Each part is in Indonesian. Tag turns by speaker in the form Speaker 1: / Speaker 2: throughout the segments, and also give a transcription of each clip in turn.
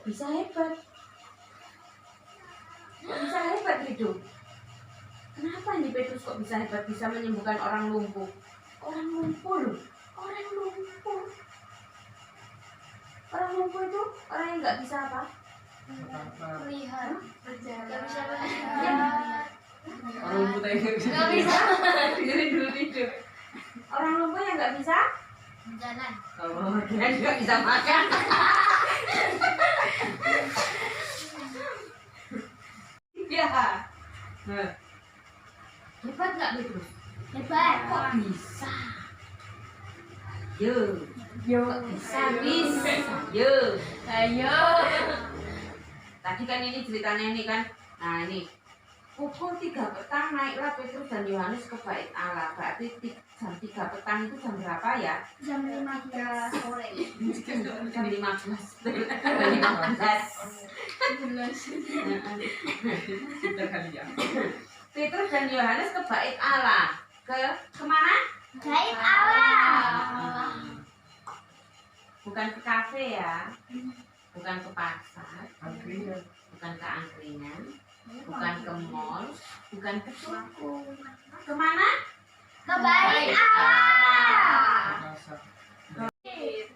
Speaker 1: kok bisa hebat? Kok bisa hebat gitu? Kenapa nih Petrus kok bisa hebat, bisa menyembuhkan orang lumpuh? Orang lumpuh loh, orang lumpuh. Orang lumpuh itu orang yang nggak bisa apa?
Speaker 2: Melihat, berjalan. Nggak bisa
Speaker 3: Orang lumpuh tadi
Speaker 2: nggak bisa.
Speaker 1: Tidur. Orang lumpuh yang nggak bisa
Speaker 2: Jalan.
Speaker 1: dan juga bisa makan. Ya. Hebat nggak Petrus?
Speaker 2: Hebat.
Speaker 1: Kok bisa? Yo. Kok bisa? Yo.
Speaker 2: Ayo.
Speaker 1: Tadi kan ini ceritanya ini kan. Nah ini pukul 3 petang naiklah Petrus dan Yohanes ke bait Allah. Berarti jam 3 petang itu jam berapa ya?
Speaker 2: Jam 15 sore.
Speaker 1: Jam 15.
Speaker 3: Kita kali ya.
Speaker 1: Petrus dan Yohanes ke bait Allah. Kemana?
Speaker 2: Bait Allah.
Speaker 1: Bukan ke kafe ya. Bukan ke pasar.
Speaker 3: Angkringan.
Speaker 1: Bukan ke angkringan. Bukan ke mall. Bukan ke toko. Kemana?
Speaker 2: Ke bait Allah.
Speaker 3: Rasa.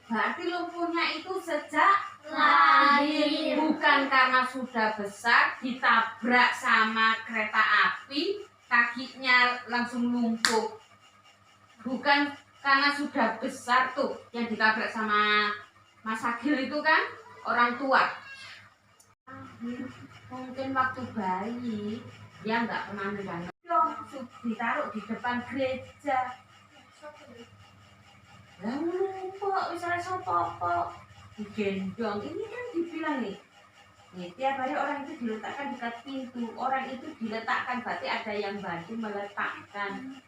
Speaker 1: Berarti lumpuhnya itu sejak
Speaker 2: Lahir.
Speaker 1: bukan karena sudah besar ditabrak sama kereta api kakinya langsung lumpuh, bukan karena sudah besar tuh yang ditabrak sama Mas Agil itu kan orang tua. Mungkin waktu bayi dia nggak pernah megang, ditaruh di depan gereja. Lalu lupa misalnya sopo digendong, ini kan dibilang nih tiap hari orang itu diletakkan dekat pintu, orang itu diletakkan berarti ada yang bantu meletakkan.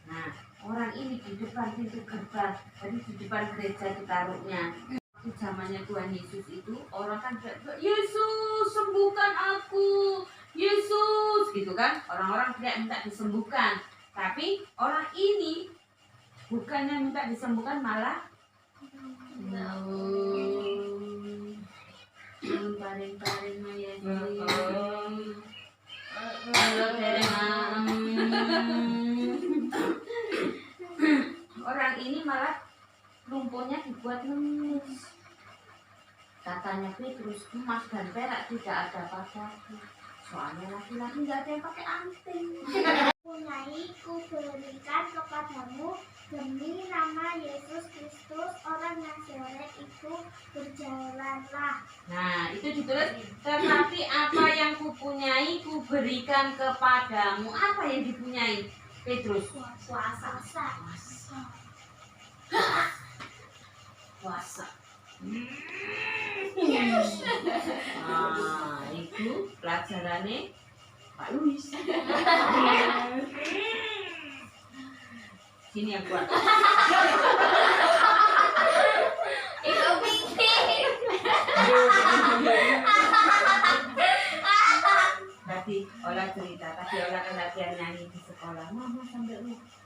Speaker 1: Nah orang ini di depan pintu gerbang, jadi di depan gereja ditaruhnya. Waktu zamannya Tuhan Yesus itu orang kan teriak, Yesus sembuhkan aku, Yesus gitu kan, orang-orang tidak minta disembuhkan. Tapi orang ini bukannya minta disembuhkan malah paring-paring Maya orang ini malah lumpuhnya dibuat nangis. Katanya Petrus, emas dan perak tidak ada padaku, soalnya laki-laki nggak ada yang pakai anting.
Speaker 2: Punyai kuberikan kepadamu demi nama Yesus Kristus orang Nazaret itu, berjalanlah.
Speaker 1: Nah itu ditulis, tetapi apa yang kupunyai kuberikan kepadamu. Apa yang dipunyai Petrus?
Speaker 2: Puasa.
Speaker 1: Puasa. Nah itu pelajarannya Pak Luis. Sini yang kuat.
Speaker 2: Itu pinggir.
Speaker 1: Tadi Ola cerita, tadi Ola kan latihan nyanyi di sekolah. Mama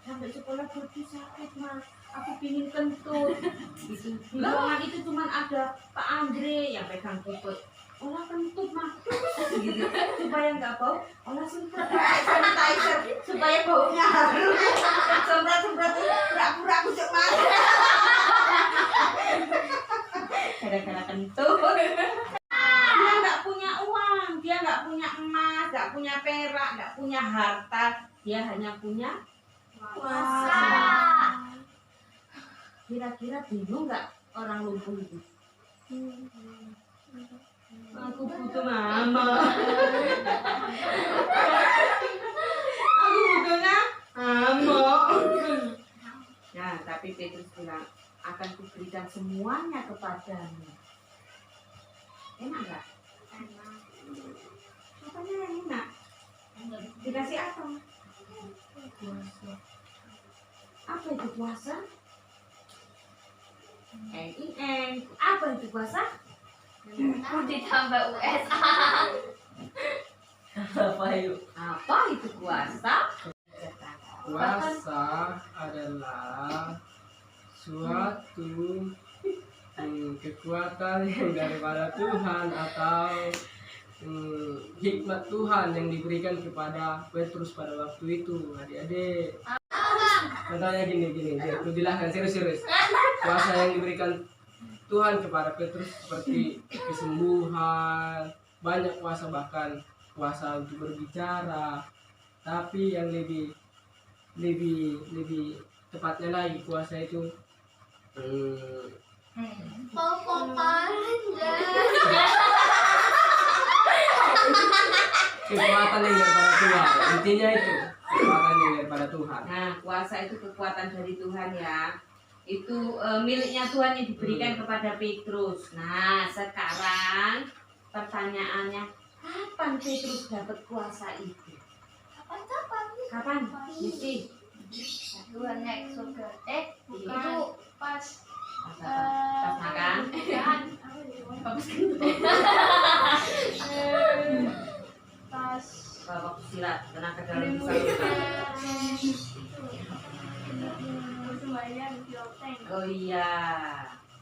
Speaker 1: sampai sekolah pergi sakit mas, aku pingin kentut. Gitu. Di ruangan itu cuma ada Pak Andre yang pegang keyboard. Ola kentut mas, gitu. Supaya nggak bau, Ola semprot pakai sanitizer supaya baunya harum. Semprot pura-pura aku cok mas. Gara-gara kentut. Dia nggak punya uang, dia nggak punya emas, nggak punya perak, nggak punya harta, dia hanya punya puasa. Kira-kira bingung nggak orang lumpuh itu? Aku butuh mama. Aku butuhnya mama. Nah, tapi Petrus bilang, akan kuberikan semuanya kepadamu. Enak nggak? Apanya yang enak? Dikasih apa? Puasa. Apa itu puasa? Apa itu puasa?
Speaker 2: Ditambah USA.
Speaker 3: Apa yuk?
Speaker 1: Apa itu puasa?
Speaker 3: Puasa adalah suatu
Speaker 4: kekuatan yang daripada Tuhan atau hikmat Tuhan yang diberikan kepada Petrus pada waktu itu. Adik-adik, contohnya gini, aku jelaskan serius. Kuasa yang diberikan Tuhan kepada Petrus seperti kesembuhan, banyak kuasa, bahkan kuasa untuk berbicara. Tapi yang lebih tepatnya lagi kuasa itu kekuatan yang daripada Tuhan. Intinya itu kekuatan yang daripada Tuhan.
Speaker 1: Nah, kuasa itu kekuatan dari Tuhan ya. Itu miliknya Tuhan yang diberikan kepada Petrus. Nah, sekarang pertanyaannya, kapan Petrus dapat kuasa itu? Kapan? Mesti
Speaker 2: Tuhan naik surga.
Speaker 1: Bukan.
Speaker 2: Itu pas
Speaker 1: pas makan.
Speaker 2: kan pas
Speaker 1: Waktu silat, tenaga dalam
Speaker 2: Ini
Speaker 1: salurkan.
Speaker 2: sembahyang di loteng.
Speaker 1: Oh iya.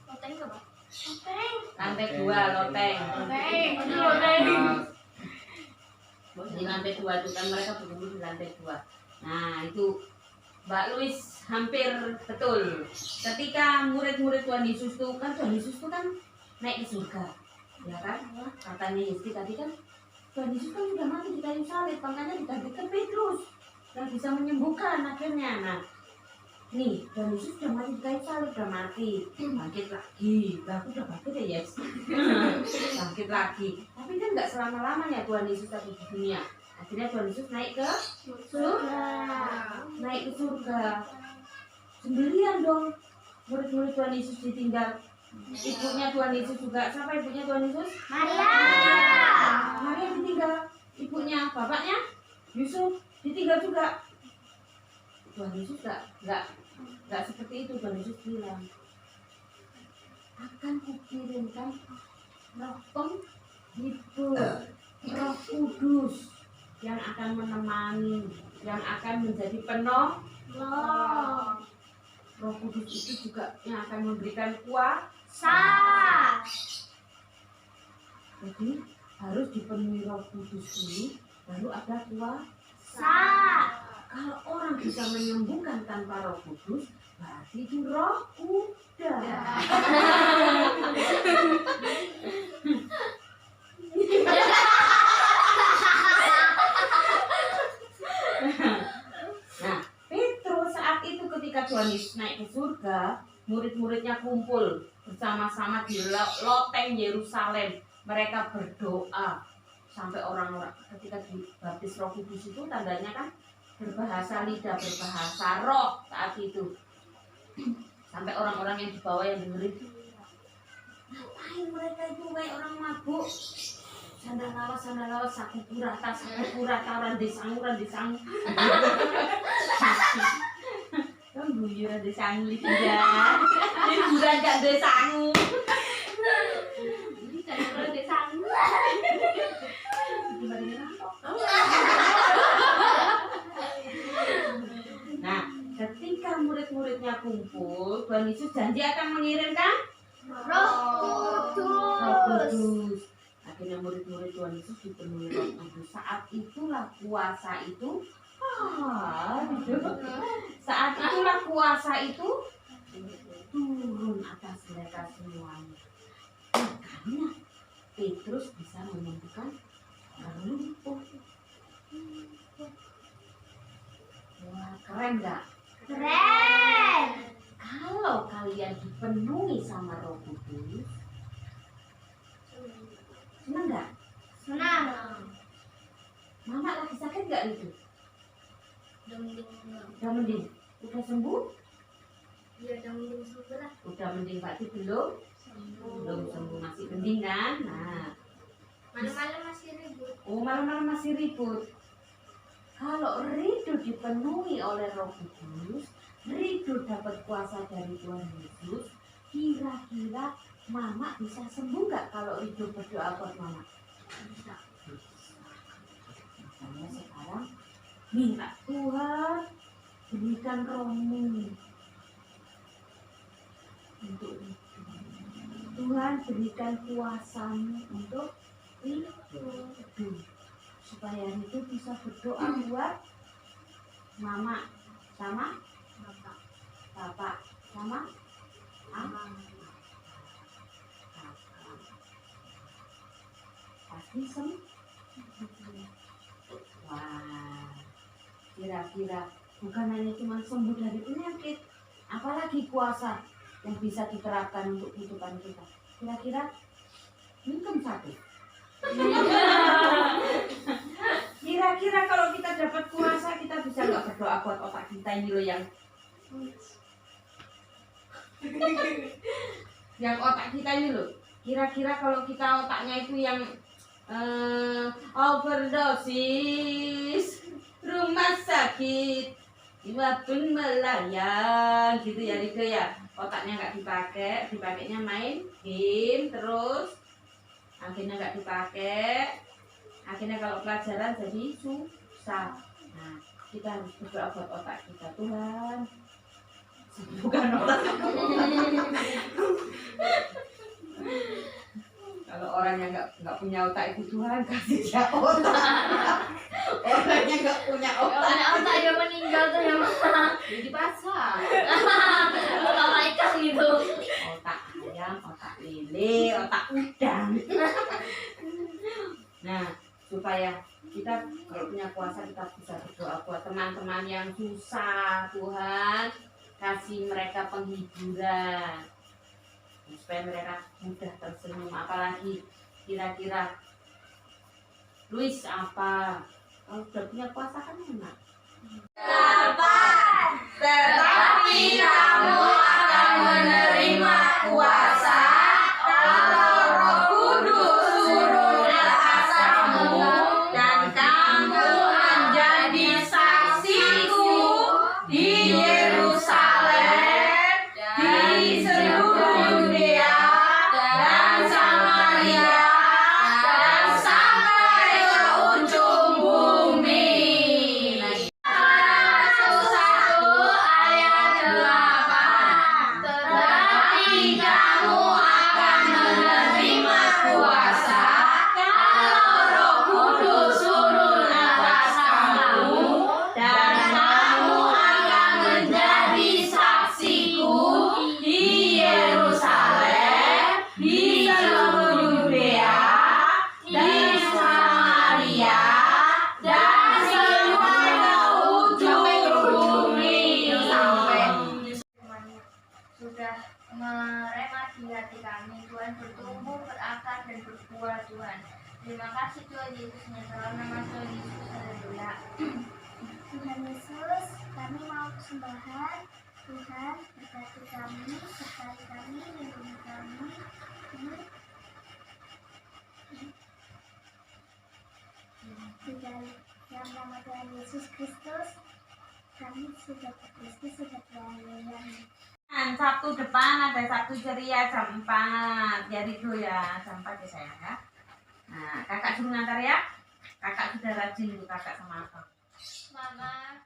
Speaker 2: Loteng apa? Loteng.
Speaker 1: Lantai 2 loteng.
Speaker 2: Loteng. Loteng.
Speaker 1: Di lantai 2 itu kan mereka berkumpul di lantai 2. Nah, itu Mbak Luis hampir betul. Ketika murid-murid Tuhan Yesus itu kan Tuhan Yesus itu kan naik ke surga. Ya kan? Katanya Yesus tadi kan Tuhan Yesus kan sudah mati di kayu salib, makanya digantikan Petrus yang bisa menyembuhkan akhirnya. Nah, nih Tuhan Yesus sudah mati di kayu salib, sudah mati, bangkit lagi. Lah aku udah bangkit ya Yes. Bangkit lagi. Tapi kan nggak selama-lamanya Tuhan Yesus ada di dunia. Akhirnya Tuhan Yesus naik ke surga. Naik ke surga. Sendirian dong. Murid-murid Tuhan Yesus ditinggal. Ibunya Tuhan Yesus juga. Siapa ibunya Tuhan Yesus?
Speaker 2: Maria.
Speaker 1: Maria ditinggal. Ibunya, bapaknya Yusuf ditinggal juga. Tuhan Yesus nggak seperti itu. Tuhan Yesus bilang, akan kukirimkan Roh Penghibur, Roh Kudus yang akan menemani, yang akan menjadi penolong. Roh Kudus itu juga yang akan memberikan kuasa. Jadi harus dipenuhi Roh Kudus ini, baru ada kuasa. Kalau orang bisa menyembuhkan tanpa Roh Kudus, berarti itu roh kuda. Nah, Petrus saat itu ketika Tuhan Yesus naik ke surga, murid-muridnya kumpul bersama-sama di loteng Yerusalem. Mereka berdoa sampai orang-orang ketika dibaptis Roh Kudus itu tandanya kan berbahasa lidah, berbahasa roh saat itu. Sampai orang-orang yang di bawah yang dengerin, ngapain mereka itu kayak orang mabuk? Sandalawas, saku kurata, orang desangu. Kan buyur desangu lidah. Liburan gak desangu.
Speaker 2: Ini kan orang desangu.
Speaker 1: Nah, ketika murid-muridnya kumpul, Tuhan Yesus janji akan mengirimkan
Speaker 2: Roh Kudus.
Speaker 1: Akhirnya murid-murid Tuhan Yesus dipenuhi Roh Kudus. Saat itulah kuasa itu kuasa itu turun atas mereka semuanya. Makanya Petrus bisa menyembuhkan orang lumpuh. Wah, keren gak?
Speaker 2: Keren.
Speaker 1: Kalau kalian dipenuhi sama Roh Kudus, senang gak?
Speaker 2: Senang.
Speaker 1: Mama lagi sakit gak itu? Udah mending? Udah sembuh?
Speaker 2: Iya, udah mending sebelah.
Speaker 1: Udah mending berarti belum? Belum sembuh, masih mending kan? Nah,
Speaker 2: Malam-malam masih ribut.
Speaker 1: oh malam-malam masih ribut. Kalau Ridho dipenuhi oleh Roh Kudus, Ridho dapat kuasa dari Tuhan Yesus, kira-kira Mama bisa sembuh gak kalau Ridho berdoa buat Mama? Bisa. Makanya sekarang minta Tuhan berikan rohmu untuk Ridho. Tuhan berikan kuasa-Mu untuk itu, supaya itu bisa berdoa buat mama sama bapak sama pasti wah, kira-kira bukan hanya cuma sembuh dari penyakit, apalagi kuasa yang bisa diterapkan untuk kehidupan kita. Kira-kira minum satu. Kira-kira kalau kita dapat kuasa, kita bisa nggak berdoa buat otak kita ini loh yang otak kita ini loh. Kira-kira kalau kita otaknya itu yang overdosis, rumah sakit, jiwa pun melayang gitu ya Riko ya. Otaknya nggak dipakai, dipakainya main game terus, akhirnya nggak dipakai, akhirnya kalau pelajaran jadi susah. Nah, kita harus berdoa buat otak kita. Tuhan, bukan otak. Kalau orang yang nggak punya otak itu, Tuhan kasih dia otak. Orang yang nggak punya otak,
Speaker 2: Otak dia meninggal tuh ya mama.
Speaker 1: di pasar.
Speaker 2: Otak ikan gitu.
Speaker 1: Otak ayam, otak lele, otak udang. Nah, supaya kita kalau punya kuasa, kita bisa berdoa buat teman-teman yang susah. Tuhan, kasih mereka penghiburan supaya mereka mudah tersenyum. Apalagi kira-kira Luis apa? Kalau udah punya kuasa kan enak.
Speaker 2: Tetapi kamu akan menerima kuasa kalau Roh Kudus turun atas kamu, dan kamu menjadi saksiku di Yerusalem, di seluruh Yudea dan Samaria, dan sampai ke ujung bumi. Rasul 1 ayat 8. Tetapi kamu akan menerima kuasa kalau Roh Kudus turun atas kamu, dan kamu akan menjadi saksiku di Yerusalem, di seluruh Yudea, di Samaria, dan sampai ke ujung bumi. Sudah merema di hati kami, Tuhan, bertumbuh, berakar, dan berbuah, Tuhan. Terima kasih Tuhan Yesus, dalam nama Tuhan Yesus, haleluya.
Speaker 5: Tuhan Yesus, kami mau persembahan. Tuhan, berkati kami, sertai kami, lindungi kami. Di dalam nama Tuhan Yesus Kristus, kami sudah berkristus, sudah berhaleluya.
Speaker 1: Sabtu depan ada Sabtu ceria jam 4 ya Rido ya, jam 4 ya sayang ya. Nah, kakak suruh ngantar ya. Kakak sudah rajin tuh kakak sama abang.
Speaker 2: Mama.